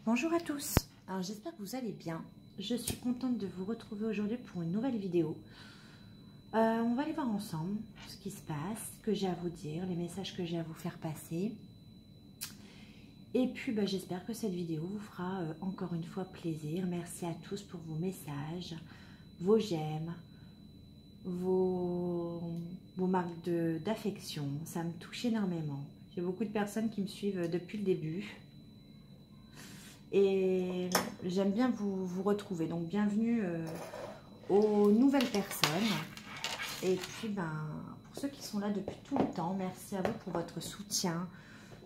Bonjour à tous, alors j'espère que vous allez bien. Je suis contente de vous retrouver aujourd'hui pour une nouvelle vidéo. On va aller voir ensemble ce qui se passe, ce que j'ai à vous dire, les messages que j'ai à vous faire passer. Et puis j'espère que cette vidéo vous fera encore une fois plaisir. Merci à tous pour vos messages, vos j'aime, vos marques d'affection. Ça me touche énormément. J'ai beaucoup de personnes qui me suivent depuis le début. Et j'aime bien vous retrouver. Donc, bienvenue aux nouvelles personnes. Et puis, pour ceux qui sont là depuis tout le temps, merci à vous pour votre soutien,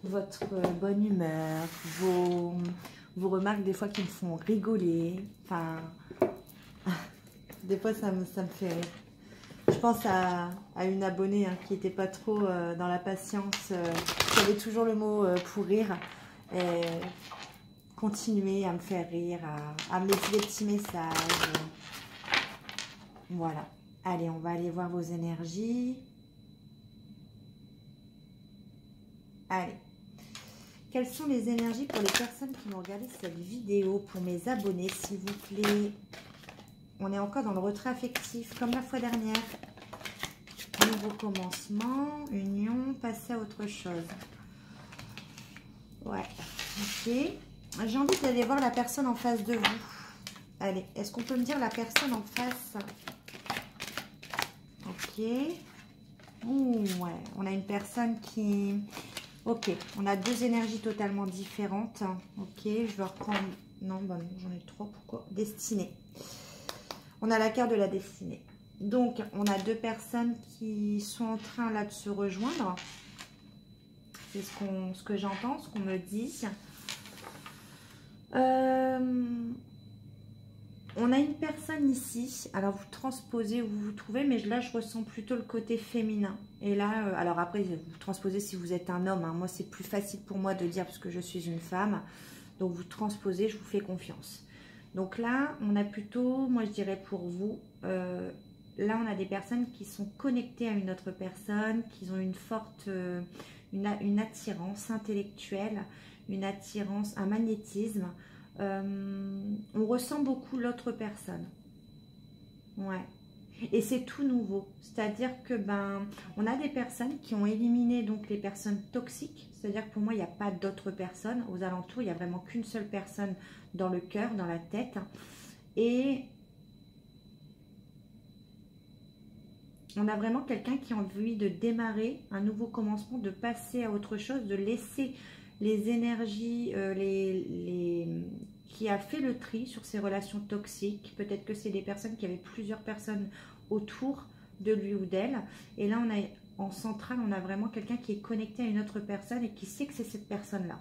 votre bonne humeur, vos remarques des fois qui me font rigoler. Enfin, des fois, ça me fait rire. Je pense à une abonnée qui n'était pas trop dans la patience, qui avait toujours le mot pour rire. Et continuez à me faire rire, à me laisser des petits messages. Voilà. Allez, on va aller voir vos énergies. Allez. Quelles sont les énergies pour les personnes qui vont regarder cette vidéo? Pour mes abonnés, s'il vous plaît. On est encore dans le retrait affectif, comme la fois dernière. Nouveau commencement, union, passer à autre chose. Ouais, ok. J'ai envie d'aller voir la personne en face de vous. Allez, est-ce qu'on peut me dire la personne en face? Ok. Ouh, ouais, on a une personne qui... Ok, on a deux énergies totalement différentes. Ok, je vais reprendre... Non, non, j'en ai trois, pourquoi? Destinée. On a la carte de la destinée. Donc, on a deux personnes qui sont en train là de se rejoindre. C'est ce que j'entends, ce qu'on me dit. On a une personne ici, alors vous transposez où vous vous trouvez, mais là je ressens plutôt le côté féminin. Et là, alors après vous transposez si vous êtes un homme, moi c'est plus facile pour moi de dire parce que je suis une femme, donc vous transposez, je vous fais confiance. Donc là on a plutôt, moi je dirais pour vous, là on a des personnes qui sont connectées à une autre personne, qui ont une forte, une attirance intellectuelle, une attirance, un magnétisme. On ressent beaucoup l'autre personne. Ouais. Et c'est tout nouveau. C'est-à-dire que on a des personnes qui ont éliminé donc les personnes toxiques. C'est-à-dire que pour moi, il n'y a pas d'autres personnes. Aux alentours, il n'y a vraiment qu'une seule personne dans le cœur, dans la tête. Et on a vraiment quelqu'un qui a envie de démarrer un nouveau commencement, de passer à autre chose, de laisser les énergies, qui a fait le tri sur ces relations toxiques. Peut-être que c'est des personnes qui avaient plusieurs personnes autour de lui ou d'elle. Et là, on a en centrale, on a vraiment quelqu'un qui est connecté à une autre personne et qui sait que c'est cette personne-là.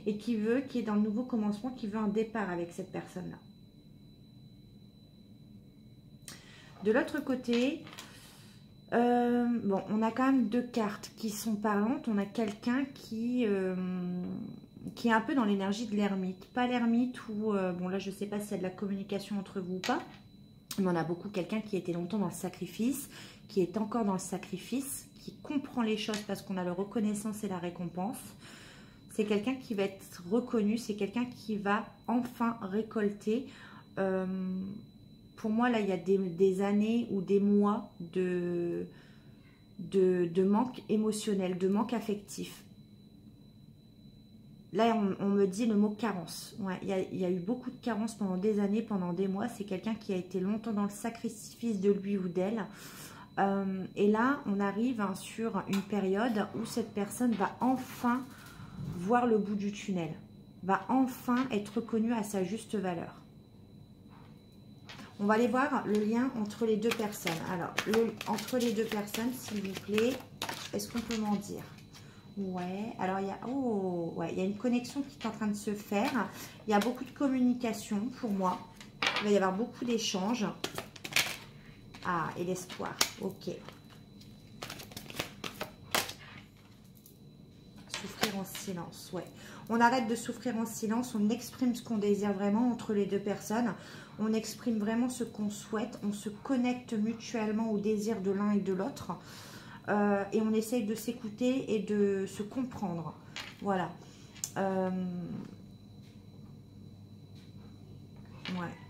Et qui est dans le nouveau commencement, qui veut un départ avec cette personne-là. De l'autre côté... bon, on a quand même deux cartes qui sont parlantes. On a quelqu'un qui est un peu dans l'énergie de l'ermite. Pas l'ermite où, bon là je ne sais pas s'il y a de la communication entre vous ou pas, mais on a beaucoup quelqu'un qui était longtemps dans le sacrifice, qui est encore dans le sacrifice, qui comprend les choses parce qu'on a la reconnaissance et la récompense. C'est quelqu'un qui va être reconnu, c'est quelqu'un qui va enfin récolter... pour moi, là, il y a des années ou des mois de manque émotionnel, de manque affectif. Là, on me dit le mot carence. Ouais, il y a eu beaucoup de carences pendant des années, pendant des mois. C'est quelqu'un qui a été longtemps dans le sacrifice de lui ou d'elle. Et là, on arrive sur une période où cette personne va enfin voir le bout du tunnel. Va enfin être reconnue à sa juste valeur. On va aller voir le lien entre les deux personnes. Alors, entre les deux personnes, s'il vous plaît, est-ce qu'on peut m'en dire? Ouais, alors il y a... Oh, ouais, il y a une connexion qui est en train de se faire. Il y a beaucoup de communication pour moi. Il va y avoir beaucoup d'échanges. Ah, et l'espoir. Ok. Souffrir en silence, ouais. On arrête de souffrir en silence, on exprime ce qu'on désire vraiment entre les deux personnes. On exprime vraiment ce qu'on souhaite, on se connecte mutuellement au désir de l'un et de l'autre. Et on essaye de s'écouter et de se comprendre. Voilà.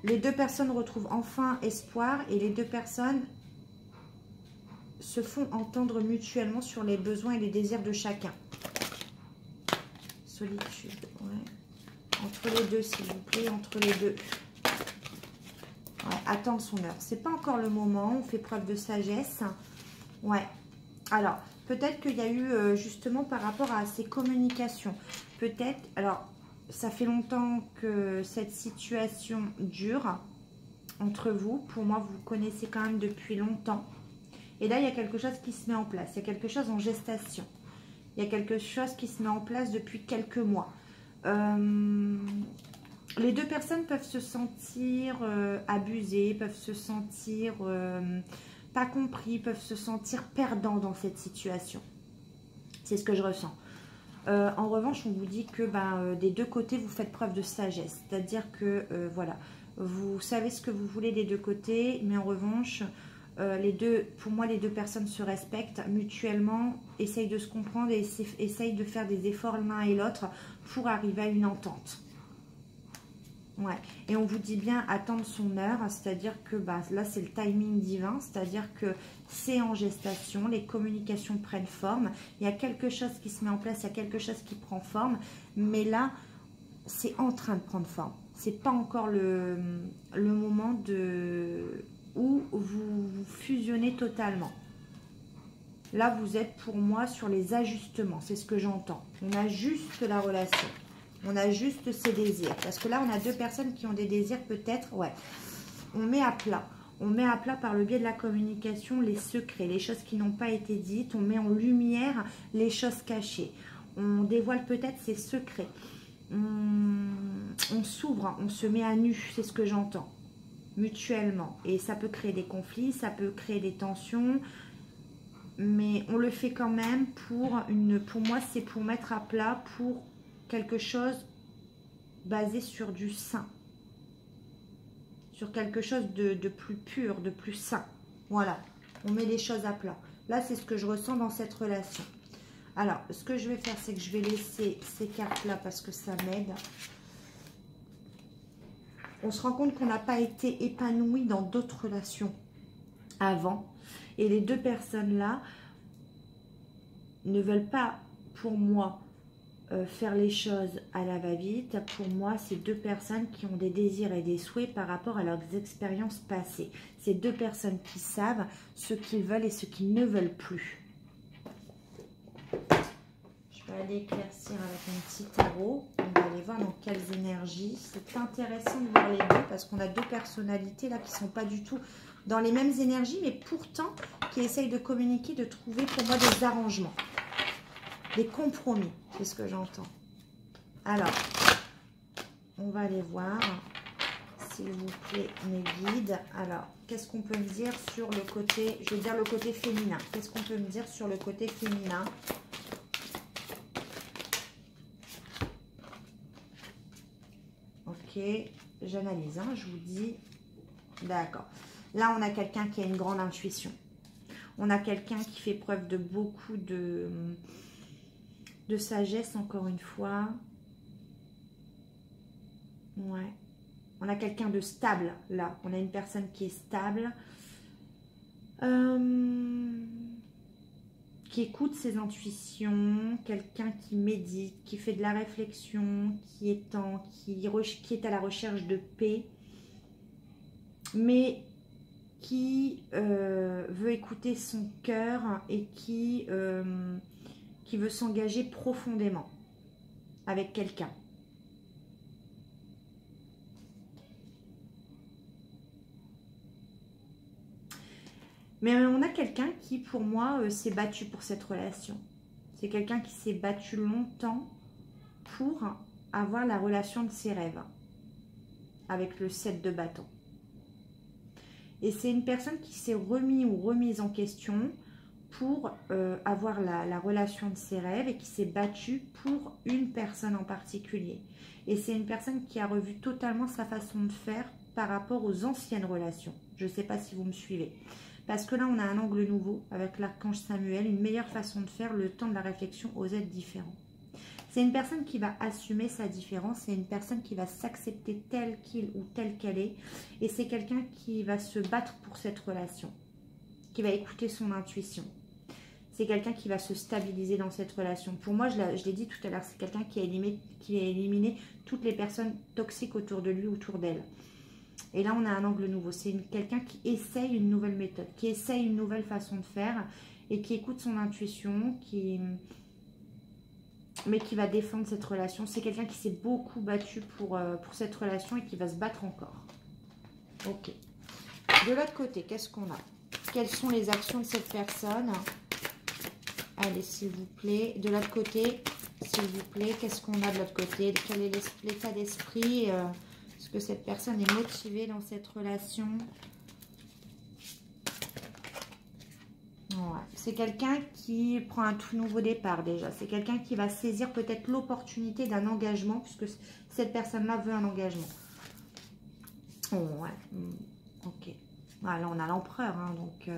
Les deux personnes retrouvent enfin espoir et les deux personnes se font entendre mutuellement sur les besoins et les désirs de chacun. Solitude, ouais. Entre les deux, s'il vous plaît, entre les deux. Ouais, attendre son heure. C'est pas encore le moment, on fait preuve de sagesse. Ouais. Alors, peut-être qu'il y a eu, justement, par rapport à ces communications. Peut-être, alors, ça fait longtemps que cette situation dure entre vous. Pour moi, vous connaissez quand même depuis longtemps. Et là, il y a quelque chose qui se met en place. Il y a quelque chose en gestation. Il y a quelque chose qui se met en place depuis quelques mois. Les deux personnes peuvent se sentir abusées, peuvent se sentir pas compris, peuvent se sentir perdants dans cette situation. C'est ce que je ressens. En revanche, on vous dit que des deux côtés, vous faites preuve de sagesse. C'est-à-dire que, voilà, vous savez ce que vous voulez des deux côtés, mais en revanche... pour moi, les deux personnes se respectent mutuellement, essayent de se comprendre et essayent de faire des efforts l'un et l'autre pour arriver à une entente. Ouais. Et on vous dit bien attendre son heure, c'est-à-dire que là, c'est le timing divin, c'est-à-dire que c'est en gestation, les communications prennent forme, il y a quelque chose qui se met en place, il y a quelque chose qui prend forme, mais là, c'est en train de prendre forme. C'est pas encore le moment où vous vous fusionnez totalement. Là, vous êtes pour moi sur les ajustements, c'est ce que j'entends. On ajuste la relation, on ajuste ses désirs. Parce que là, on a deux personnes qui ont des désirs peut-être, ouais. On met à plat. On met à plat par le biais de la communication les secrets, les choses qui n'ont pas été dites. On met en lumière les choses cachées. On dévoile peut-être ses secrets. On s'ouvre, on se met à nu, c'est ce que j'entends. Mutuellement, et ça peut créer des conflits, ça peut créer des tensions, mais on le fait quand même pour moi c'est pour mettre à plat, pour quelque chose basé sur du sain, sur quelque chose de plus pur, de plus sain. Voilà, on met les choses à plat. Là, c'est ce que je ressens dans cette relation. Alors, ce que je vais faire, c'est que je vais laisser ces cartes là parce que ça m'aide. On se rend compte qu'on n'a pas été épanoui dans d'autres relations avant. Et les deux personnes-là ne veulent pas, pour moi, faire les choses à la va-vite. Pour moi, c'est deux personnes qui ont des désirs et des souhaits par rapport à leurs expériences passées. C'est deux personnes qui savent ce qu'ils veulent et ce qu'ils ne veulent plus. Je vais aller éclaircir avec un petit tarot. On va aller voir dans quelles énergies. C'est intéressant de voir les deux parce qu'on a deux personnalités là qui ne sont pas du tout dans les mêmes énergies, mais pourtant qui essayent de communiquer, de trouver pour moi des arrangements, des compromis. C'est ce que j'entends. Alors, on va aller voir, s'il vous plaît, mes guides. Alors, qu'est-ce qu'on peut me dire sur le côté, je veux dire le côté féminin. Qu'est-ce qu'on peut me dire sur le côté féminin ? Ok, j'analyse, hein, je vous dis. D'accord. Là, on a quelqu'un qui a une grande intuition. On a quelqu'un qui fait preuve de beaucoup de sagesse, encore une fois. Ouais. On a quelqu'un de stable, là. On a une personne qui est stable. Qui écoute ses intuitions. Quelqu'un qui médite, qui fait de la réflexion, qui est à la recherche de paix. Mais qui veut écouter son cœur et qui veut s'engager profondément avec quelqu'un. Mais on a quelqu'un qui, pour moi, s'est battu pour cette relation. C'est quelqu'un qui s'est battu longtemps pour avoir la relation de ses rêves avec le 7 de bâton. Et c'est une personne qui s'est remis ou remise en question pour avoir la relation de ses rêves et qui s'est battue pour une personne en particulier. Et c'est une personne qui a revu totalement sa façon de faire par rapport aux anciennes relations. Je ne sais pas si vous me suivez. Parce que là, on a un angle nouveau avec l'archange Samuel, une meilleure façon de faire, le temps de la réflexion ose être différent. C'est une personne qui va assumer sa différence, c'est une personne qui va s'accepter telle qu'il ou telle qu'elle est, et c'est quelqu'un qui va se battre pour cette relation, qui va écouter son intuition. C'est quelqu'un qui va se stabiliser dans cette relation. Pour moi, je l'ai dit tout à l'heure, c'est quelqu'un qui a éliminé toutes les personnes toxiques autour de lui, autour d'elle. Et là, on a un angle nouveau. C'est quelqu'un qui essaye une nouvelle méthode, qui essaye une nouvelle façon de faire et qui écoute son intuition, mais qui va défendre cette relation. C'est quelqu'un qui s'est beaucoup battu pour cette relation et qui va se battre encore. Ok. De l'autre côté, qu'est-ce qu'on a? Quelles sont les actions de cette personne? Allez, s'il vous plaît. De l'autre côté, s'il vous plaît, qu'est-ce qu'on a de l'autre côté? Quel est l'état d'esprit? Est-ce que cette personne est motivée dans cette relation? Ouais. C'est quelqu'un qui prend un tout nouveau départ déjà. C'est quelqu'un qui va saisir peut-être l'opportunité d'un engagement, puisque cette personne-là veut un engagement. Oh, ouais. Ok. Voilà, on a l'empereur, hein, donc...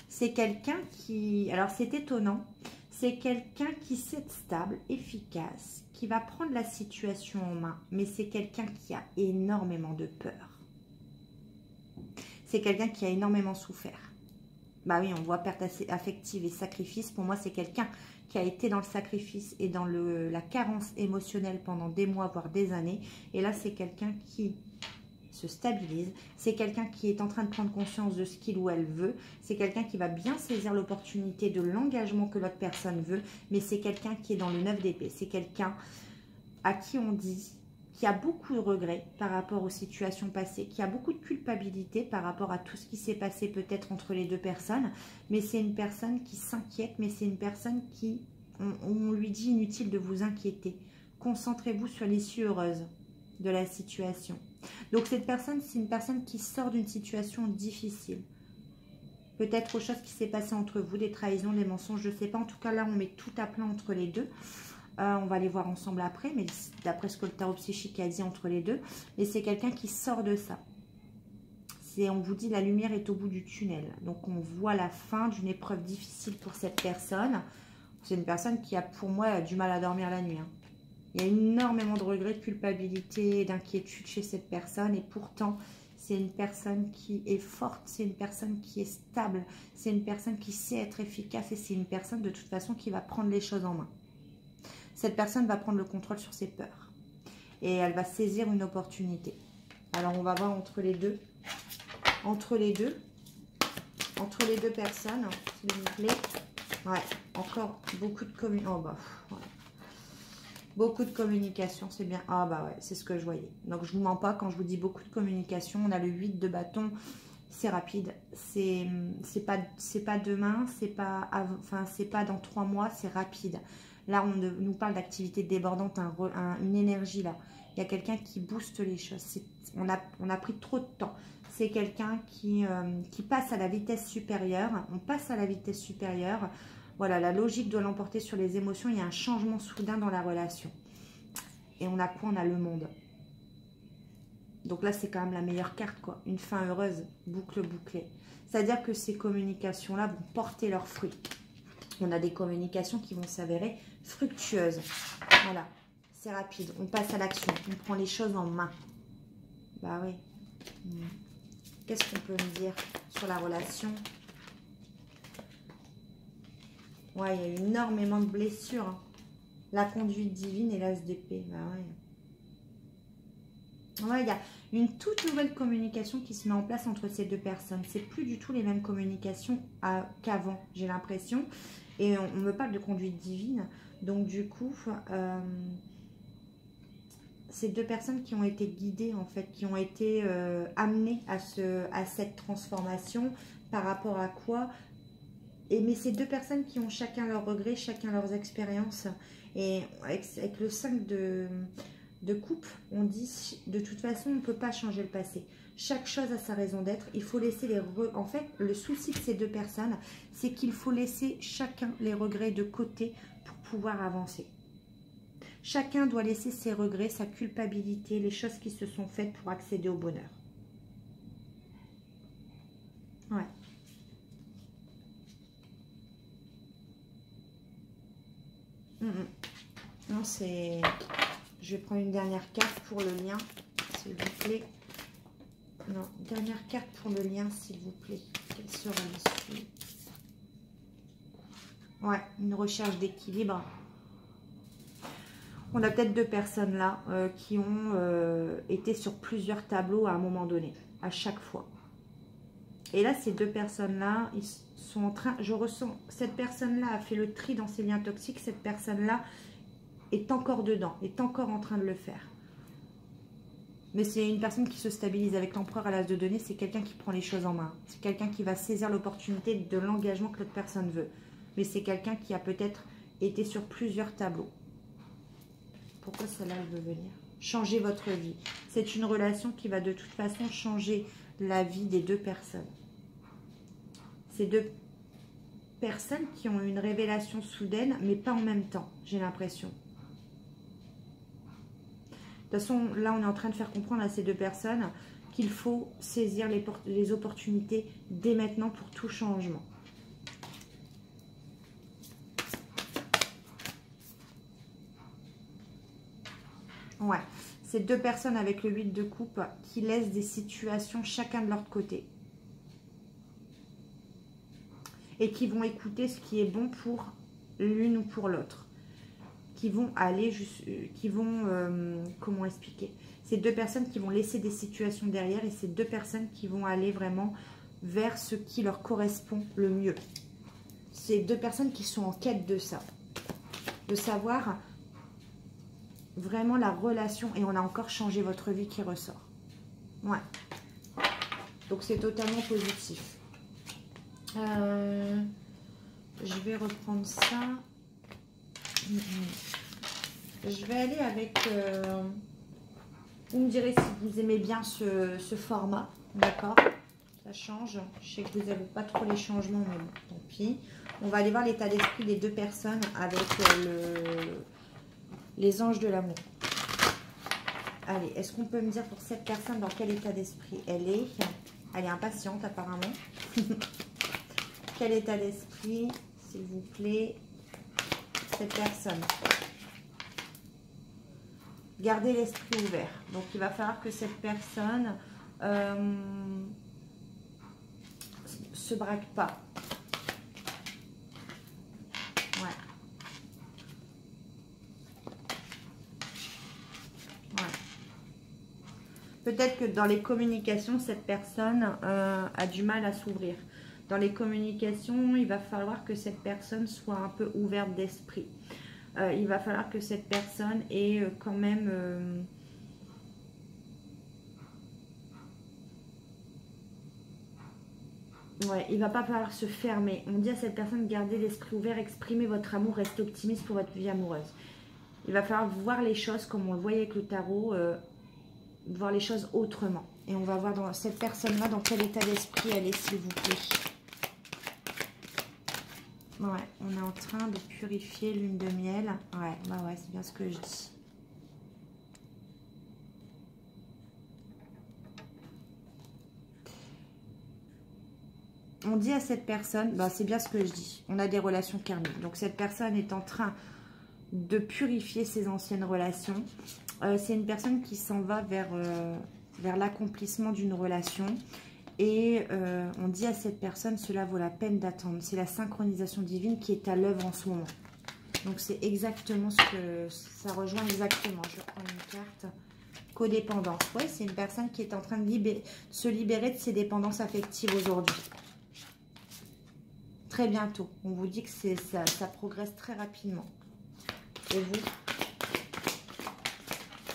c'est quelqu'un qui... Alors, c'est étonnant. C'est quelqu'un qui sait être stable, efficace, qui va prendre la situation en main. Mais c'est quelqu'un qui a énormément de peur. C'est quelqu'un qui a énormément souffert. Bah oui, on voit perte affective et sacrifice. Pour moi, c'est quelqu'un qui a été dans le sacrifice et dans la carence émotionnelle pendant des mois, voire des années. Et là, c'est quelqu'un qui se stabilise. C'est quelqu'un qui est en train de prendre conscience de ce qu'il ou elle veut. C'est quelqu'un qui va bien saisir l'opportunité de l'engagement que l'autre personne veut. Mais c'est quelqu'un qui est dans le 9 d'épée. C'est quelqu'un à qui on dit, qui a beaucoup de regrets par rapport aux situations passées, qui a beaucoup de culpabilité par rapport à tout ce qui s'est passé peut-être entre les deux personnes. Mais c'est une personne qui s'inquiète, mais c'est une personne qui, on lui dit inutile de vous inquiéter. Concentrez-vous sur l'issue heureuse de la situation. Donc cette personne, c'est une personne qui sort d'une situation difficile. Peut-être autre chose qui s'est passé entre vous, des trahisons, des mensonges, je ne sais pas. En tout cas, là, on met tout à plat entre les deux. On va les voir ensemble après, mais d'après ce que le tarot psychique a dit entre les deux. Et c'est quelqu'un qui sort de ça. On vous dit la lumière est au bout du tunnel. Donc on voit la fin d'une épreuve difficile pour cette personne. C'est une personne qui a pour moi du mal à dormir la nuit, hein. Il y a énormément de regrets, de culpabilité, d'inquiétude chez cette personne. Et pourtant, c'est une personne qui est forte, c'est une personne qui est stable, c'est une personne qui sait être efficace et c'est une personne de toute façon qui va prendre les choses en main. Cette personne va prendre le contrôle sur ses peurs et elle va saisir une opportunité. Alors, on va voir entre les deux personnes, s'il vous plaît. Ouais, encore beaucoup de communication. Oh, bah, ouais. Beaucoup de communication, c'est bien. Ah bah ouais, c'est ce que je voyais. Donc je vous mens pas quand je vous dis beaucoup de communication. On a le 8 de bâton, c'est rapide. C'est pas demain, c'est pas dans 3 mois, c'est rapide. Là, on nous parle d'activité débordante, une énergie là. Il y a quelqu'un qui booste les choses. On a pris trop de temps. C'est quelqu'un qui passe à la vitesse supérieure. On passe à la vitesse supérieure. Voilà, la logique doit l'emporter sur les émotions. Il y a un changement soudain dans la relation. Et on a quoi? On a le monde. Donc là, c'est quand même la meilleure carte, quoi. Une fin heureuse, boucle bouclée. C'est-à-dire que ces communications-là vont porter leurs fruits. On a des communications qui vont s'avérer fructueuses. Voilà, c'est rapide. On passe à l'action. On prend les choses en main. Bah oui. Qu'est-ce qu'on peut me dire sur la relation? Ouais, il y a eu énormément de blessures, hein. La conduite divine et l'as d'épée. Bah ouais. Ouais, il y a une toute nouvelle communication qui se met en place entre ces deux personnes. C'est plus du tout les mêmes communications qu'avant, j'ai l'impression. Et on me parle de conduite divine. Donc du coup, ces deux personnes qui ont été guidées, en fait, qui ont été amenées à cette transformation. Par rapport à quoi? Mais ces deux personnes qui ont chacun leurs regrets, chacun leurs expériences. Et avec le 5 de coupe, on dit, de toute façon, on ne peut pas changer le passé. Chaque chose a sa raison d'être. Il faut laisser En fait, le souci de ces deux personnes, c'est qu'il faut laisser chacun les regrets de côté pour pouvoir avancer. Chacun doit laisser ses regrets, sa culpabilité, les choses qui se sont faites pour accéder au bonheur. Ouais. Non, c'est... Je vais prendre une dernière carte pour le lien, s'il vous plaît. Non, dernière carte pour le lien, s'il vous plaît. Quelle sera l'issue? Ouais, une recherche d'équilibre. On a peut-être deux personnes là qui ont été sur plusieurs tableaux à un moment donné, à chaque fois. Et là, ces deux personnes-là, ils sont en train... Je ressens, cette personne-là a fait le tri dans ses liens toxiques. Cette personne-là est encore dedans, est encore en train de le faire. Mais c'est une personne qui se stabilise avec l'empereur à l'as de denier. C'est quelqu'un qui prend les choses en main. C'est quelqu'un qui va saisir l'opportunité de l'engagement que l'autre personne veut. Mais c'est quelqu'un qui a peut-être été sur plusieurs tableaux. Pourquoi celle-là, elle veut venir? Changer votre vie. C'est une relation qui va de toute façon changer la vie des deux personnes. Ces deux personnes qui ont une révélation soudaine, mais pas en même temps, j'ai l'impression. De toute façon, là, on est en train de faire comprendre à ces deux personnes qu'il faut saisir les opportunités dès maintenant pour tout changement. Ouais, c'est deux personnes avec le 8 de coupe qui laissent des situations chacun de leur côté. Et qui vont écouter ce qui est bon pour l'une ou pour l'autre. Qui vont aller, comment expliquer? C'est deux personnes qui vont laisser des situations derrière et c'est deux personnes qui vont aller vraiment vers ce qui leur correspond le mieux. C'est deux personnes qui sont en quête de ça. De savoir vraiment la relation. Et on a encore changé votre vie qui ressort. Ouais. Donc c'est totalement positif. Je vais reprendre ça. Je vais aller avec... vous me direz si vous aimez bien ce format. D'accord? Ça change. Je sais que vous n'aimez pas trop les changements, mais bon, tant pis. On va aller voir l'état d'esprit des deux personnes avec les anges de l'amour. Allez, est-ce qu'on peut me dire pour cette personne dans quel état d'esprit elle est? Elle est impatiente apparemment. Quel état d'esprit, s'il vous plaît, cette personne? Gardez l'esprit ouvert. Donc, il va falloir que cette personne se braque pas. Ouais. Ouais. Peut-être que dans les communications, cette personne a du mal à s'ouvrir. Dans les communications, il va falloir que cette personne soit un peu ouverte d'esprit. Il va falloir que cette personne ait quand même... ouais, il va pas falloir se fermer. On dit à cette personne, gardez l'esprit ouvert, exprimez votre amour, restez optimiste pour votre vie amoureuse. Il va falloir voir les choses comme on le voyait avec le tarot, voir les choses autrement. Et on va voir dans cette personne-là, dans quel état d'esprit elle est, s'il vous plaît. Ouais, on est en train de purifier lune de miel. Ouais, bah ouais, c'est bien ce que je dis. On dit à cette personne, bah c'est bien ce que je dis. On a des relations karmiques. Donc cette personne est en train de purifier ses anciennes relations. C'est une personne qui s'en va vers l'accomplissement d'une relation. Et on dit à cette personne, cela vaut la peine d'attendre. C'est la synchronisation divine qui est à l'œuvre en ce moment. Donc c'est exactement ce que... Ça rejoint exactement. Je prends une carte. Codépendance. Oui, c'est une personne qui est en train de se libérer de ses dépendances affectives aujourd'hui. Très bientôt. On vous dit que ça progresse très rapidement. Et vous?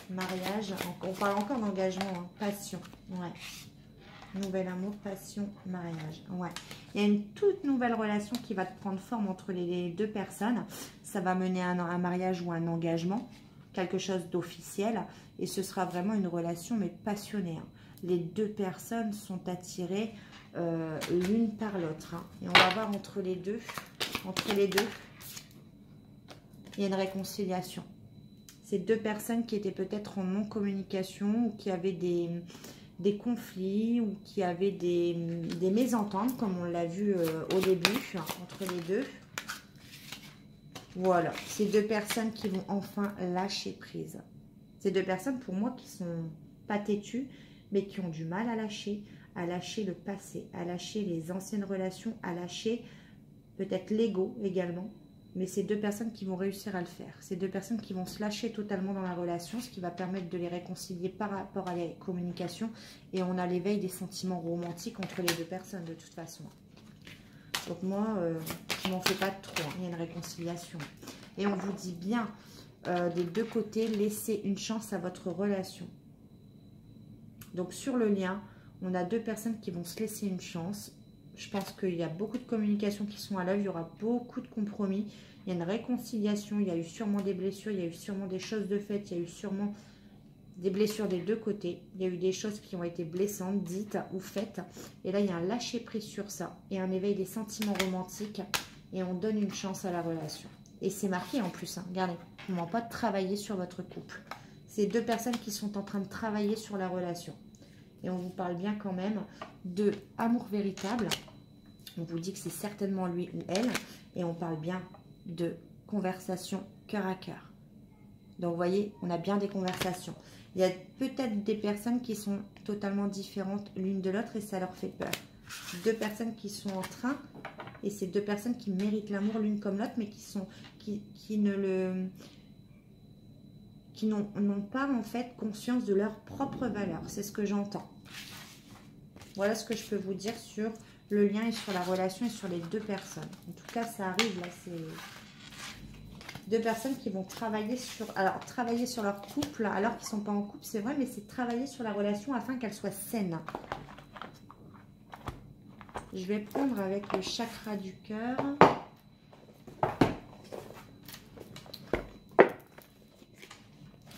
Mariage. On parle encore d'engagement. Hein. Passion. Ouais. Nouvel amour, passion, mariage. Ouais. Il y a une toute nouvelle relation qui va prendre forme entre les deux personnes. Ça va mener à un mariage ou un engagement. Quelque chose d'officiel. Et ce sera vraiment une relation, mais passionnée. Hein. Les deux personnes sont attirées l'une par l'autre. Hein. Et on va voir entre les deux, il y a une réconciliation. Ces deux personnes qui étaient peut-être en non-communication ou qui avaient des conflits ou qui avaient des mésententes, comme on l'a vu au début, entre les deux. Voilà, ces deux personnes qui vont enfin lâcher prise. Ces deux personnes, pour moi, qui sont pas têtues, mais qui ont du mal à lâcher le passé, à lâcher les anciennes relations, à lâcher peut-être l'ego également. Mais c'est deux personnes qui vont réussir à le faire. C'est deux personnes qui vont se lâcher totalement dans la relation, ce qui va permettre de les réconcilier par rapport à la communication. Et on a l'éveil des sentiments romantiques entre les deux personnes de toute façon. Donc moi, je m'en fais pas trop, hein. Il y a une réconciliation. Et on vous dit bien, des deux côtés, laissez une chance à votre relation. Donc sur le lien, on a deux personnes qui vont se laisser une chance. Je pense qu'il y a beaucoup de communications qui sont à l'œuvre, il y aura beaucoup de compromis. Il y a une réconciliation, il y a eu sûrement des blessures, il y a eu sûrement des choses de fait, il y a eu sûrement des blessures des deux côtés. Il y a eu des choses qui ont été blessantes, dites ou faites. Et là, il y a un lâcher-prise sur ça et un éveil des sentiments romantiques. Et on donne une chance à la relation. Et c'est marqué en plus, hein. Regardez, on ne ment pas de travailler sur votre couple. C'est deux personnes qui sont en train de travailler sur la relation. Et on vous parle bien quand même de amour véritable. On vous dit que c'est certainement lui ou elle. Et on parle bien de conversation cœur à cœur. Donc, vous voyez, on a bien des conversations. Il y a peut-être des personnes qui sont totalement différentes l'une de l'autre et ça leur fait peur. Deux personnes qui sont en train, et c'est deux personnes qui méritent l'amour l'une comme l'autre, mais qui n'ont pas en fait conscience de leur propre valeur. C'est ce que j'entends. Voilà ce que je peux vous dire sur le lien et sur la relation et sur les deux personnes. En tout cas, ça arrive là, c'est deux personnes qui vont travailler sur leur couple, alors qu'ils ne sont pas en couple, c'est vrai, mais c'est travailler sur la relation afin qu'elle soit saine. Je vais prendre avec le chakra du cœur.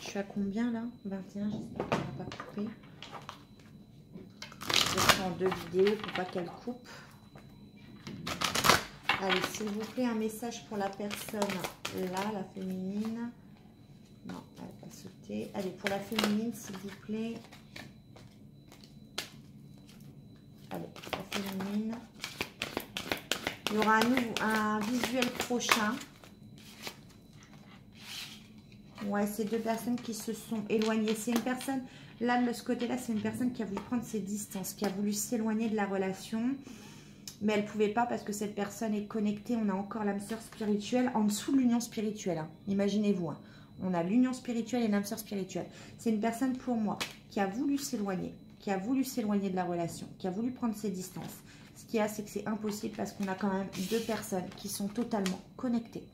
Je suis à combien là? 21, j'espère qu'elle ne va pas couper. Je prends deux vidéos pour pas qu'elle coupe. Allez, s'il vous plaît, un message pour la personne là, la féminine. Non, elle va sauter. Allez, pour la féminine, s'il vous plaît. Allez, la féminine. Il y aura un visuel prochain. Ouais, c'est deux personnes qui se sont éloignées. C'est une personne, là, de ce côté-là, c'est une personne qui a voulu prendre ses distances, qui a voulu s'éloigner de la relation. Mais elle ne pouvait pas parce que cette personne est connectée. On a encore l'âme sœur spirituelle en dessous de l'union spirituelle. Hein. Imaginez-vous. Hein. On a l'union spirituelle et l'âme sœur spirituelle. C'est une personne pour moi qui a voulu s'éloigner, de la relation, qui a voulu prendre ses distances. Ce qu'il y a, c'est que c'est impossible parce qu'on a quand même deux personnes qui sont totalement connectées.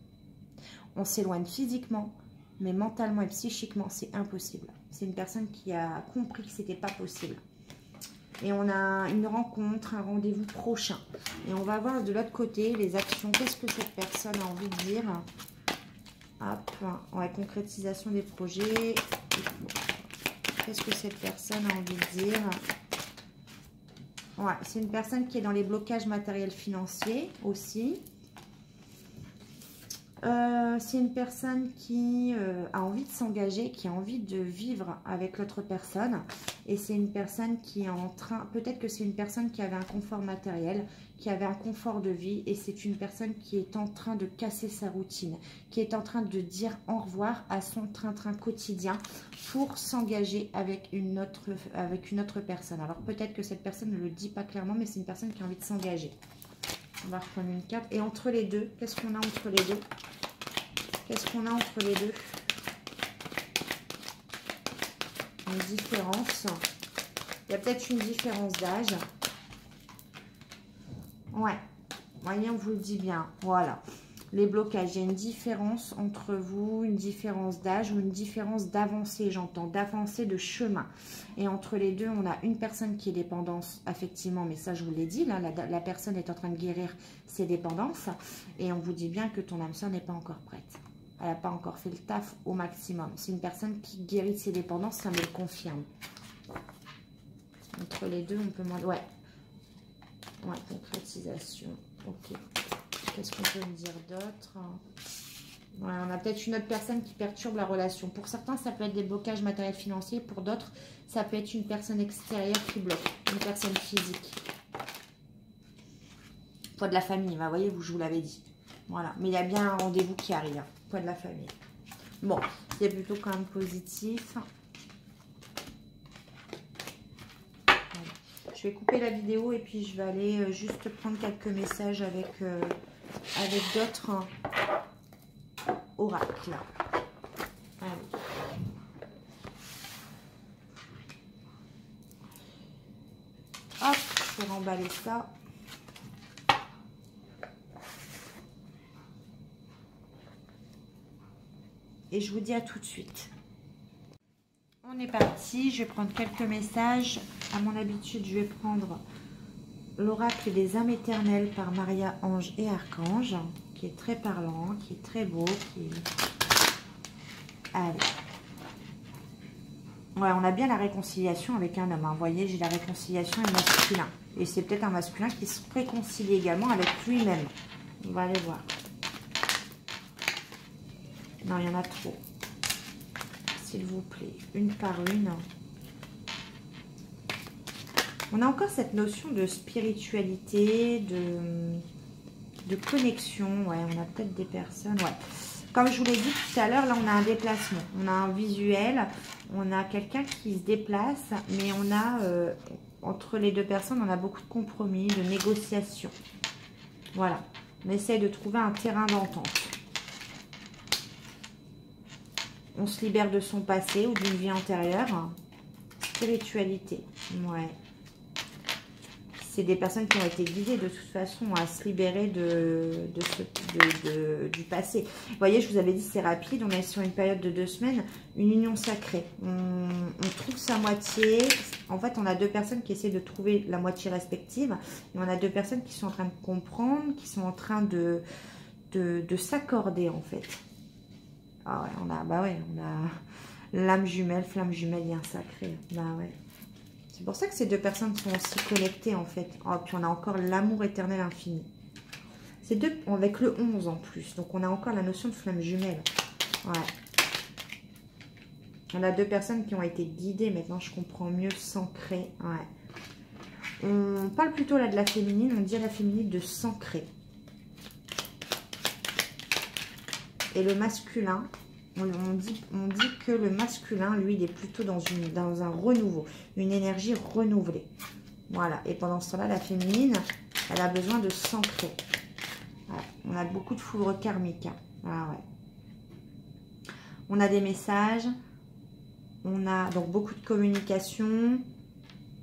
On s'éloigne physiquement, mais mentalement et psychiquement, c'est impossible. C'est une personne qui a compris que ce n'était pas possible. Et on a une rencontre, un rendez-vous prochain. Et on va voir de l'autre côté les actions. Qu'est-ce que cette personne a envie de dire? Hop, ouais, concrétisation des projets. Qu'est-ce que cette personne a envie de dire? Ouais, c'est une personne qui est dans les blocages matériels financiers aussi. C'est une personne qui a envie de s'engager, qui a envie de vivre avec l'autre personne. Et c'est une personne qui est en train... Peut-être que c'est une personne qui avait un confort matériel, qui avait un confort de vie. Et c'est une personne qui est en train de casser sa routine, qui est en train de dire au revoir à son train-train quotidien pour s'engager avec une autre personne. Alors peut-être que cette personne ne le dit pas clairement, mais c'est une personne qui a envie de s'engager. On va reprendre une carte. Et entre les deux, qu'est-ce qu'on a entre les deux? Qu'est-ce qu'on a entre les deux? Une différence. Il y a peut-être une différence d'âge. Ouais. Voyez, on vous le dit bien. Voilà. Les blocages. Il y a une différence entre vous, une différence d'âge ou une différence d'avancée, j'entends, d'avancée de chemin. Et entre les deux, on a une personne qui est dépendance, effectivement, mais ça, je vous l'ai dit, là, la personne est en train de guérir ses dépendances. Et on vous dit bien que ton âme sœur n'est pas encore prête. Elle n'a pas encore fait le taf au maximum. C'est une personne qui guérit ses dépendances, ça me le confirme. Entre les deux, on peut... Ouais. Ouais, concrétisation. Ok. Qu'est-ce qu'on peut me dire d'autre? Ouais, on a peut-être une autre personne qui perturbe la relation. Pour certains, ça peut être des blocages matériels financiers. Pour d'autres, ça peut être une personne extérieure qui bloque. Une personne physique. Pas de la famille, vous voyez, je vous l'avais dit. Voilà, mais il y a bien un rendez-vous qui arrive, hein. Poids de la famille. Bon, c'est plutôt quand même positif. Voilà. Je vais couper la vidéo et puis je vais aller juste prendre quelques messages avec d'autres oracles. Allez. Hop, je vais remballer ça. Et je vous dis à tout de suite. On est parti. Je vais prendre quelques messages. À mon habitude, je vais prendre l'oracle des âmes éternelles par Maria, Ange et Archange, qui est très parlant, qui est très beau. Allez. Ouais, on a bien la réconciliation avec un homme. Hein. Vous voyez, j'ai la réconciliation et masculin. Et c'est peut-être un masculin qui se réconcilie également avec lui-même. On va aller voir. Non, il y en a trop. S'il vous plaît, une par une. On a encore cette notion de spiritualité, de connexion. Ouais, on a peut-être des personnes. Ouais. Comme je vous l'ai dit tout à l'heure, là, on a un déplacement. On a un visuel. On a quelqu'un qui se déplace. Mais on a, entre les deux personnes, on a beaucoup de compromis, de négociations. Voilà. On essaie de trouver un terrain d'entente. On se libère de son passé ou d'une vie antérieure. Spiritualité. Ouais. C'est des personnes qui ont été guidées de toute façon à se libérer du passé. Vous voyez, je vous avais dit c'est rapide. On est sur une période de 2 semaines. Une union sacrée. On trouve sa moitié. En fait, on a 2 personnes qui essaient de trouver la moitié respective. Et on a 2 personnes qui sont en train de comprendre, qui sont en train de s'accorder en fait. Ah ouais, on a l'âme jumelle, flamme jumelle, lien sacré. Bah ouais. C'est pour ça que ces 2 personnes sont aussi connectées en fait. Oh, puis on a encore l'amour éternel infini. C'est 2 avec le 11 en plus. Donc on a encore la notion de flamme jumelle. Ouais. On a 2 personnes qui ont été guidées. Maintenant je comprends mieux, s'ancrer. Ouais. On parle plutôt là de la féminine. On dit à la féminine de s'ancrer. Et le masculin, on dit que le masculin, lui, il est plutôt dans un renouveau, une énergie renouvelée. Voilà. Et pendant ce temps-là, la féminine, elle a besoin de s'ancrer. Voilà. On a beaucoup de foudre karmique. Hein. Ah ouais. On a des messages. On a donc beaucoup de communication.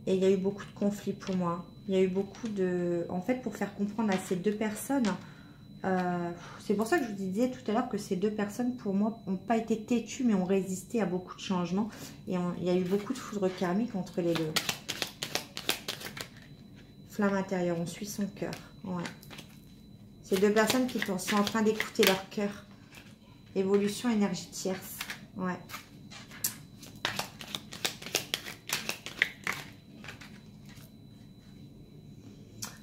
Et il y a eu beaucoup de conflits pour moi. Il y a eu beaucoup de... En fait, pour faire comprendre à ces 2 personnes... c'est pour ça que je vous disais tout à l'heure que ces 2 personnes, pour moi, n'ont pas été têtues, mais ont résisté à beaucoup de changements. Et il y a eu beaucoup de foudre karmique entre les 2. Flamme intérieure, on suit son cœur. Ouais. Ces 2 personnes qui sont en train d'écouter leur cœur. Évolution, énergie tierce. Ouais.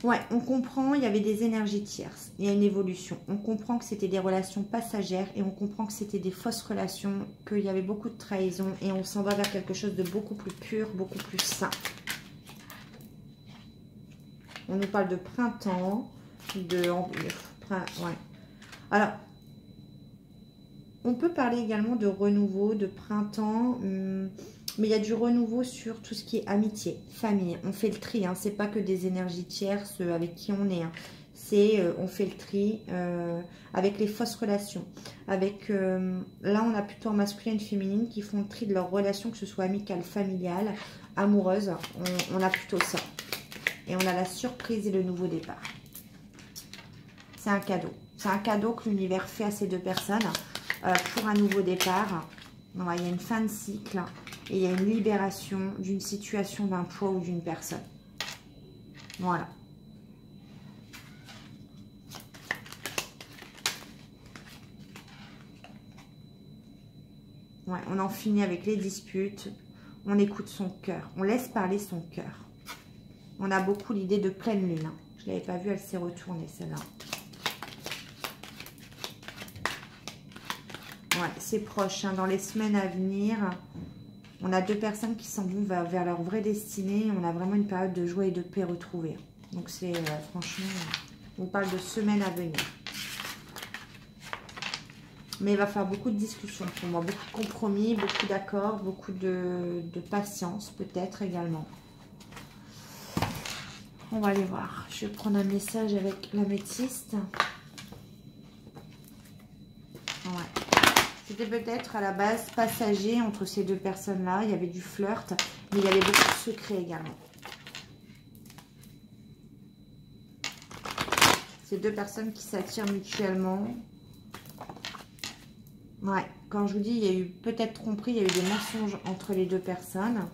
Ouais, on comprend, il y avait des énergies tierces, il y a une évolution. On comprend que c'était des relations passagères et on comprend que c'était des fausses relations, qu'il y avait beaucoup de trahison et on s'en va vers quelque chose de beaucoup plus pur, beaucoup plus sain. On nous parle de printemps, ouais. Alors, on peut parler également de renouveau, de printemps, mais il y a du renouveau sur tout ce qui est amitié, famille. On fait le tri, hein. C'est pas que des énergies tierces avec qui on est. Hein. C'est on fait le tri avec les fausses relations. Avec là, on a plutôt un masculin et une féminine qui font le tri de leurs relations, que ce soit amicales, familiales, amoureuses. On a plutôt ça. Et on a la surprise et le nouveau départ. C'est un cadeau. C'est un cadeau que l'univers fait à ces 2 personnes pour un nouveau départ. Ouais, il y a une fin de cycle. Et il y a une libération d'une situation, d'un poids ou d'une personne. Voilà. Ouais, on en finit avec les disputes. On écoute son cœur. On laisse parler son cœur. On a beaucoup l'idée de pleine lune. Hein. Je ne l'avais pas vue, elle s'est retournée celle-là. Ouais, c'est proche. Hein. Dans les semaines à venir... On a 2 personnes qui s'en vont vers leur vraie destinée. On a vraiment une période de joie et de paix retrouvée. Donc c'est franchement, on parle de semaines à venir. Mais il va falloir beaucoup de discussions pour moi, beaucoup de compromis, beaucoup d'accords, beaucoup de patience peut-être également. On va aller voir. Je vais prendre un message avec l'améthyste. Ouais. C'était peut-être à la base passager entre ces deux personnes-là. Il y avait du flirt, mais il y avait beaucoup de secrets également. Ces deux personnes qui s'attirent mutuellement. Ouais, quand je vous dis, il y a eu peut-être tromperie, il y a eu des mensonges entre les deux personnes.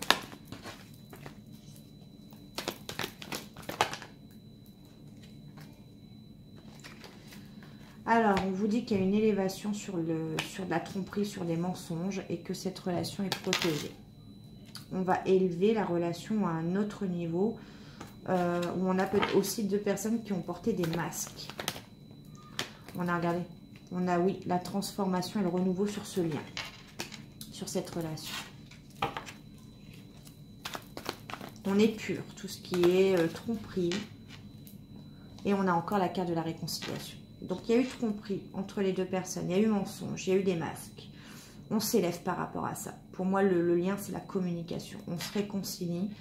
Alors, on vous dit qu'il y a une élévation sur de la tromperie, sur des mensonges et que cette relation est protégée. On va élever la relation à un autre niveau où on a peut-être aussi deux personnes qui ont porté des masques. On a regardé. On a, oui, la transformation et le renouveau sur ce lien, sur cette relation. On est pur, tout ce qui est tromperie. Et on a encore la carte de la réconciliation. Donc, il y a eu tromperie entre les deux personnes. Il y a eu mensonge, il y a eu des masques. On s'élève par rapport à ça. Pour moi, le lien, c'est la communication. On se réconcilie.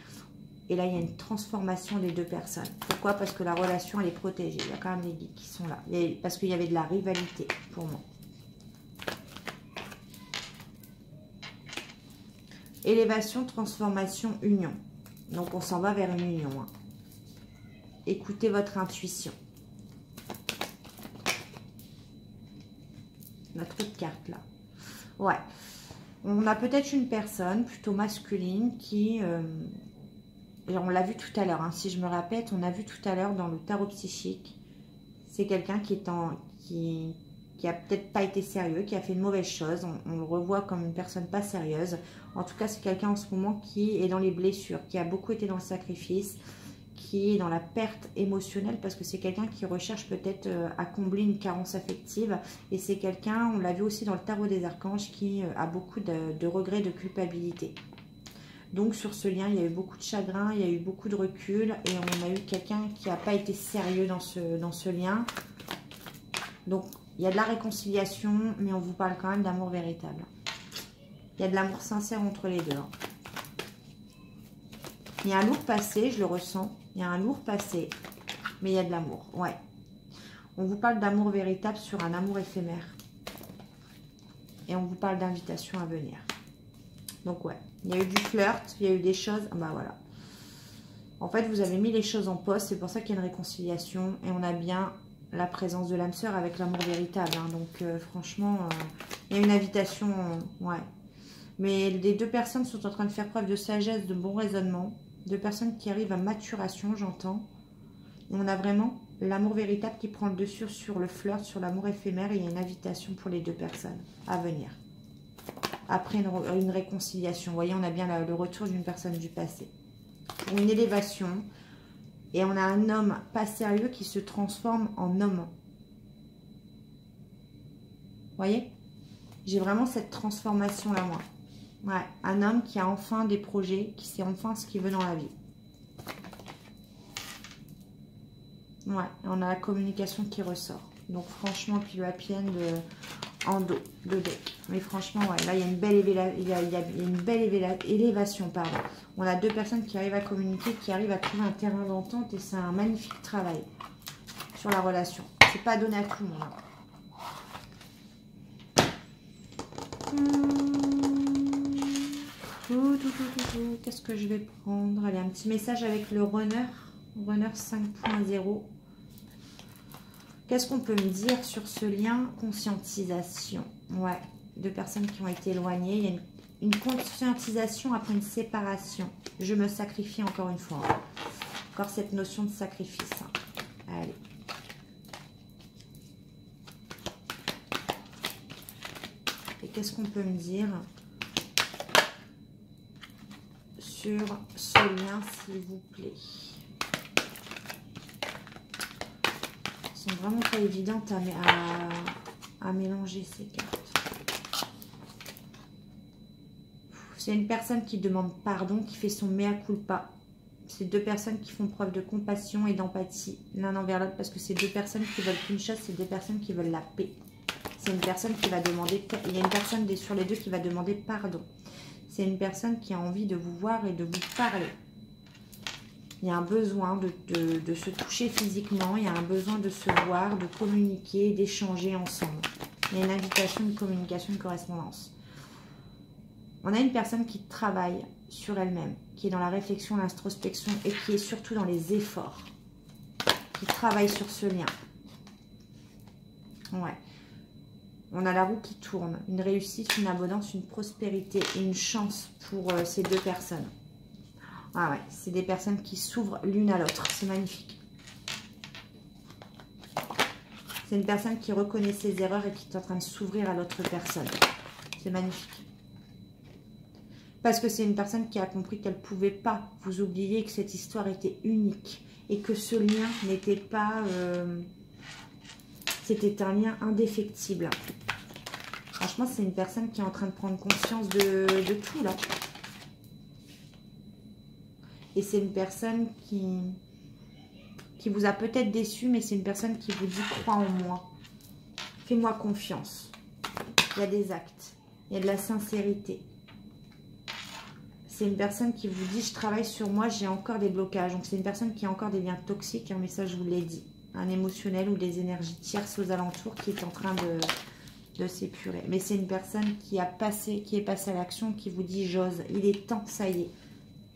Et là, il y a une transformation des deux personnes. Pourquoi? Parce que la relation, elle est protégée. Il y a quand même des guides qui sont là. Parce qu'il y avait de la rivalité pour moi. Élévation, transformation, union. Donc, on s'en va vers une union. Hein. Écoutez votre intuition. Notre autre carte, là. Ouais. On a peut-être une personne plutôt masculine qui... on l'a vu tout à l'heure, hein, si je me répète, on a vu tout à l'heure dans le tarot psychique. C'est quelqu'un qui a peut-être pas été sérieux, qui a fait une mauvaise chose. On le revoit comme une personne pas sérieuse. En tout cas, c'est quelqu'un en ce moment qui est dans les blessures, qui a beaucoup été dans le sacrifice, qui est dans la perte émotionnelle parce que c'est quelqu'un qui recherche peut-être à combler une carence affective. Et c'est quelqu'un, on l'a vu aussi dans le tarot des archanges, qui a beaucoup de regrets, de culpabilité. Donc sur ce lien, il y a eu beaucoup de chagrin, il y a eu beaucoup de recul et on a eu quelqu'un qui n'a pas été sérieux dans ce lien. Donc il y a de la réconciliation, mais on vous parle quand même d'amour véritable. Il y a de l'amour sincère entre les deux. Hein. Il y a un lourd passé, je le ressens. Il y a un lourd passé, mais il y a de l'amour. Ouais. On vous parle d'amour véritable sur un amour éphémère. Et on vous parle d'invitation à venir. Donc ouais, il y a eu du flirt, il y a eu des choses, bah voilà. En fait, vous avez mis les choses en poste, c'est pour ça qu'il y a une réconciliation. Et on a bien la présence de l'âme sœur avec l'amour véritable. Hein. Donc franchement, il y a une invitation, ouais. Mais les deux personnes sont en train de faire preuve de sagesse, de bon raisonnement. Deux personnes qui arrivent à maturation, j'entends. Et on a vraiment l'amour véritable qui prend le dessus sur le flirt, sur l'amour éphémère. Et il y a une invitation pour les deux personnes à venir. Après une réconciliation. Vous voyez, on a bien le retour d'une personne du passé. Pour une élévation. Et on a un homme pas sérieux qui se transforme en homme. Vous voyez? J'ai vraiment cette transformation-là, moi. Ouais, un homme qui a enfin des projets, qui sait enfin ce qu'il veut dans la vie. Ouais, on a la communication qui ressort. Donc franchement, puis la pienne en dos, de deck. Mais franchement, ouais, là, il y a une belle, élévation, pardon. On a deux personnes qui arrivent à communiquer, qui arrivent à trouver un terrain d'entente et c'est un magnifique travail sur la relation. C'est pas donné à tout le monde. Qu'est-ce que je vais prendre? Allez, un petit message avec le runner 5.0. Qu'est-ce qu'on peut me dire sur ce lien? Conscientisation. Ouais, deux personnes qui ont été éloignées. Il y a une conscientisation après une séparation. Je me sacrifie encore une fois. Encore cette notion de sacrifice. Allez. Et qu'est-ce qu'on peut me dire sur ce lien, s'il vous plaît? Elles sont vraiment pas évidentes à mélanger ces cartes. C'est une personne qui demande pardon, qui fait son mea culpa. C'est deux personnes qui font preuve de compassion et d'empathie l'un envers l'autre parce que c'est deux personnes qui veulent qu'une chose, c'est deux personnes qui veulent la paix. c'est une personne qui va demander, il y a une personne sur les deux qui va demander pardon. C'est une personne qui a envie de vous voir et de vous parler. Il y a un besoin de se toucher physiquement, il y a un besoin de se voir, de communiquer, d'échanger ensemble. Il y a une invitation, une communication, une correspondance. On a une personne qui travaille sur elle-même, qui est dans la réflexion, l'introspection et qui est surtout dans les efforts. Qui travaille sur ce lien. Ouais. On a la roue qui tourne. Une réussite, une abondance, une prospérité et une chance pour ces deux personnes. Ah ouais, c'est des personnes qui s'ouvrent l'une à l'autre. C'est magnifique. C'est une personne qui reconnaît ses erreurs et qui est en train de s'ouvrir à l'autre personne. C'est magnifique. Parce que c'est une personne qui a compris qu'elle ne pouvait pas vous oublier, que cette histoire était unique. Et que ce lien n'était pas... c'était un lien indéfectible. Franchement, c'est une personne qui est en train de prendre conscience de tout, là. Et c'est une personne qui vous a peut-être déçu, mais c'est une personne qui vous dit « crois en moi, fais-moi confiance ». Il y a des actes, il y a de la sincérité. C'est une personne qui vous dit « je travaille sur moi, j'ai encore des blocages ». Donc c'est une personne qui a encore des liens toxiques, hein, mais ça je vous l'ai dit. Un émotionnel ou des énergies tierces aux alentours qui est en train de s'épurer. Mais c'est une personne qui est passée à l'action, qui vous dit « j'ose, il est temps, ça y est ».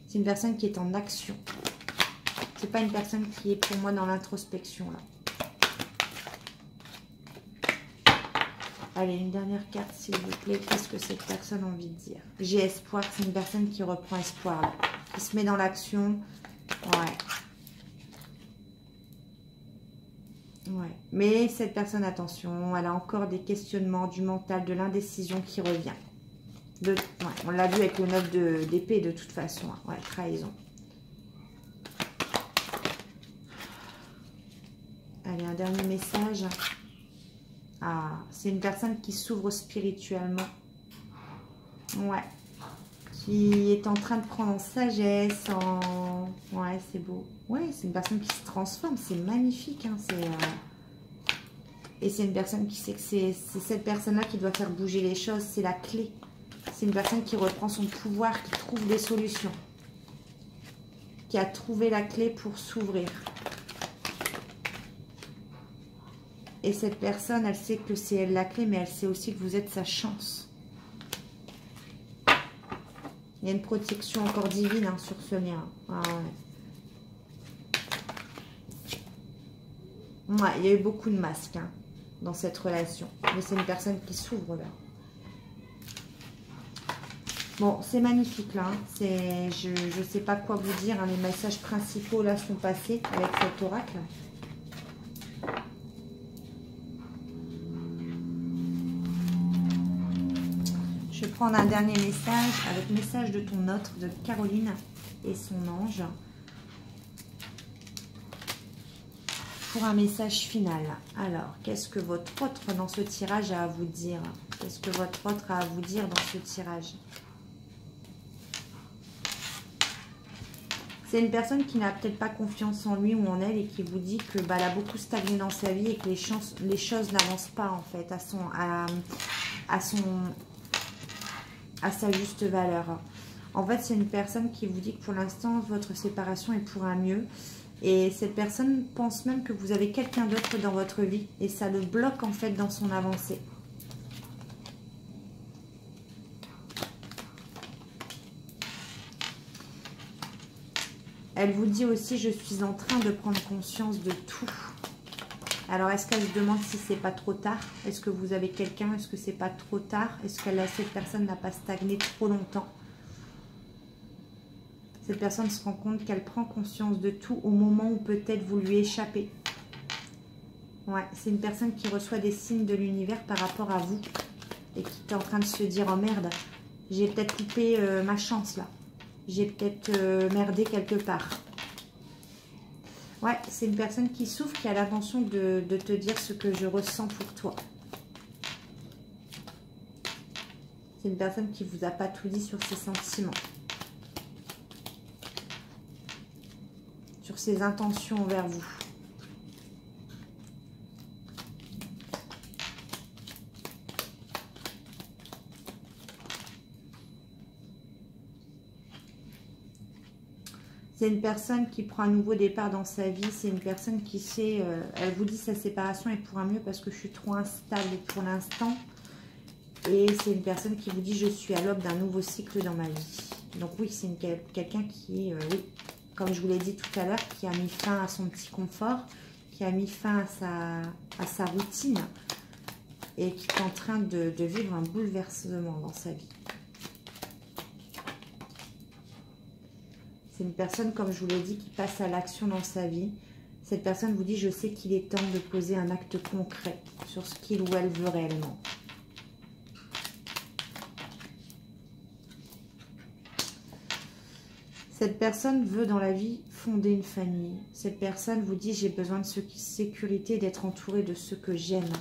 C'est une personne qui est en action. C'est pas une personne qui est pour moi dans l'introspection là. Allez, une dernière carte s'il vous plaît. Qu'est-ce que cette personne a envie de dire? J'ai espoir. C'est une personne qui reprend espoir là. Qui se met dans l'action. Ouais. Mais cette personne, attention, elle a encore des questionnements, du mental, de l'indécision qui revient. Ouais, on l'a vu avec le 9 d'épée de toute façon. Hein. Ouais, trahison. Allez, un dernier message. Ah, c'est une personne qui s'ouvre spirituellement. Ouais. Qui est en train de prendre en sagesse, Ouais, c'est beau. Ouais, c'est une personne qui se transforme. C'est magnifique. Hein. Et c'est une personne qui sait que c'est cette personne-là qui doit faire bouger les choses. C'est la clé. C'est une personne qui reprend son pouvoir, qui trouve des solutions. Qui a trouvé la clé pour s'ouvrir. Et cette personne, elle sait que c'est elle la clé, mais elle sait aussi que vous êtes sa chance. Il y a une protection encore divine hein, sur ce lien. Ah, ouais. Ouais, il y a eu beaucoup de masques hein, dans cette relation. Mais c'est une personne qui s'ouvre là. Bon, c'est magnifique là. Hein. Je ne sais pas quoi vous dire. Hein. Les messages principaux là sont passés avec cet oracle. Je vais prendre un dernier message avec message de ton autre, de Caroline et son ange. Pour un message final. Alors, qu'est-ce que votre autre dans ce tirage a à vous dire? Qu'est-ce que votre autre a à vous dire dans ce tirage? C'est une personne qui n'a peut-être pas confiance en lui ou en elle et qui vous dit que elle a beaucoup stagné dans sa vie et que les choses n'avancent pas en fait à sa juste valeur. En fait, c'est une personne qui vous dit que pour l'instant, votre séparation est pour un mieux. Et cette personne pense même que vous avez quelqu'un d'autre dans votre vie. Et ça le bloque en fait dans son avancée. Elle vous dit aussi, je suis en train de prendre conscience de tout. Alors, est-ce qu'elle se demande si c'est pas trop tard? Est-ce que vous avez quelqu'un? Est-ce que c'est pas trop tard? Est-ce que cette personne n'a pas stagné trop longtemps? Cette personne se rend compte qu'elle prend conscience de tout au moment où peut-être vous lui échappez. Ouais, c'est une personne qui reçoit des signes de l'univers par rapport à vous. Et qui est en train de se dire, oh merde, j'ai peut-être coupé ma chance là. J'ai peut-être merdé quelque part. Ouais, c'est une personne qui souffre, qui a l'intention de te dire ce que je ressens pour toi. C'est une personne qui ne vous a pas tout dit sur ses sentiments. Sur ses intentions envers vous. C'est une personne qui prend un nouveau départ dans sa vie. C'est une personne qui sait... elle vous dit sa séparation est pour un mieux parce que je suis trop instable pour l'instant. Et c'est une personne qui vous dit je suis à l'aube d'un nouveau cycle dans ma vie. Donc oui, c'est quelqu'un qui, oui, comme je vous l'ai dit tout à l'heure, qui a mis fin à son petit confort, qui a mis fin à sa routine et qui est en train de vivre un bouleversement dans sa vie. C'est une personne, comme je vous l'ai dit, qui passe à l'action dans sa vie. Cette personne vous dit, je sais qu'il est temps de poser un acte concret sur ce qu'il ou elle veut réellement. Cette personne veut dans la vie fonder une famille. Cette personne vous dit, j'ai besoin de sécurité, d'être entourée de ceux que j'aime.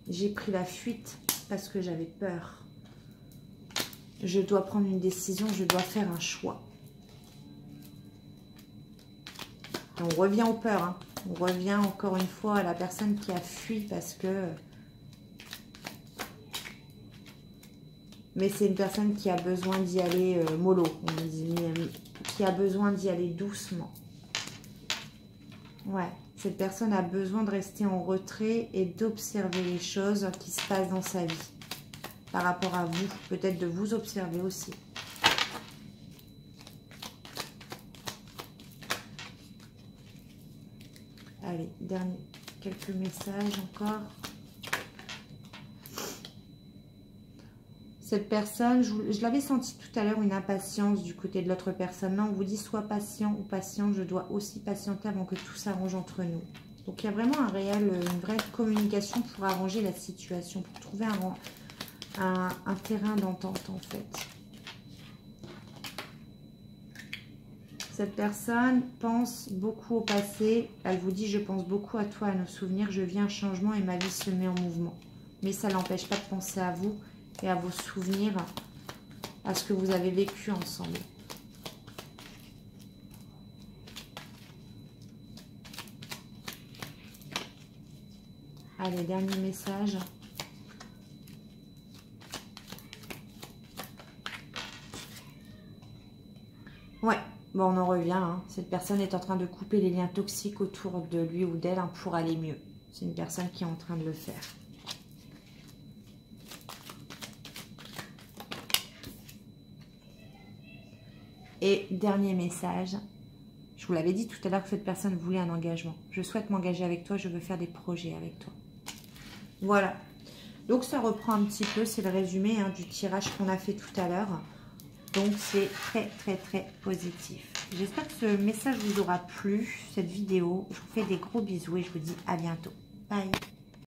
J'ai pris la fuite parce que j'avais peur. Je dois prendre une décision, je dois faire un choix. Et on revient aux peurs. Hein. On revient encore une fois à la personne qui a fui parce que... Mais c'est une personne qui a besoin d'y aller mollo, on dit, qui a besoin d'y aller doucement. Ouais, cette personne a besoin de rester en retrait et d'observer les choses qui se passent dans sa vie. Par rapport à vous, peut-être de vous observer aussi. Allez, quelques messages encore. Cette personne, je l'avais senti tout à l'heure, une impatience du côté de l'autre personne. Là, on vous dit, sois patient ou patiente, je dois aussi patienter avant que tout s'arrange entre nous. Donc, il y a vraiment une vraie communication pour arranger la situation, pour trouver un terrain d'entente, en fait. Cette personne pense beaucoup au passé. Elle vous dit, je pense beaucoup à toi, à nos souvenirs. Je vis un changement et ma vie se met en mouvement. Mais ça ne l'empêche pas de penser à vous et à vos souvenirs, à ce que vous avez vécu ensemble. Allez, dernier message. Ouais, bon, on en revient. Hein. Cette personne est en train de couper les liens toxiques autour de lui ou d'elle pour aller mieux. C'est une personne qui est en train de le faire. Et dernier message, je vous l'avais dit tout à l'heure que cette personne voulait un engagement. Je souhaite m'engager avec toi, je veux faire des projets avec toi. Voilà. Donc ça reprend un petit peu, c'est le résumé du tirage qu'on a fait tout à l'heure. Donc c'est très très très positif. J'espère que ce message vous aura plu, cette vidéo. Je vous fais des gros bisous et je vous dis à bientôt. Bye.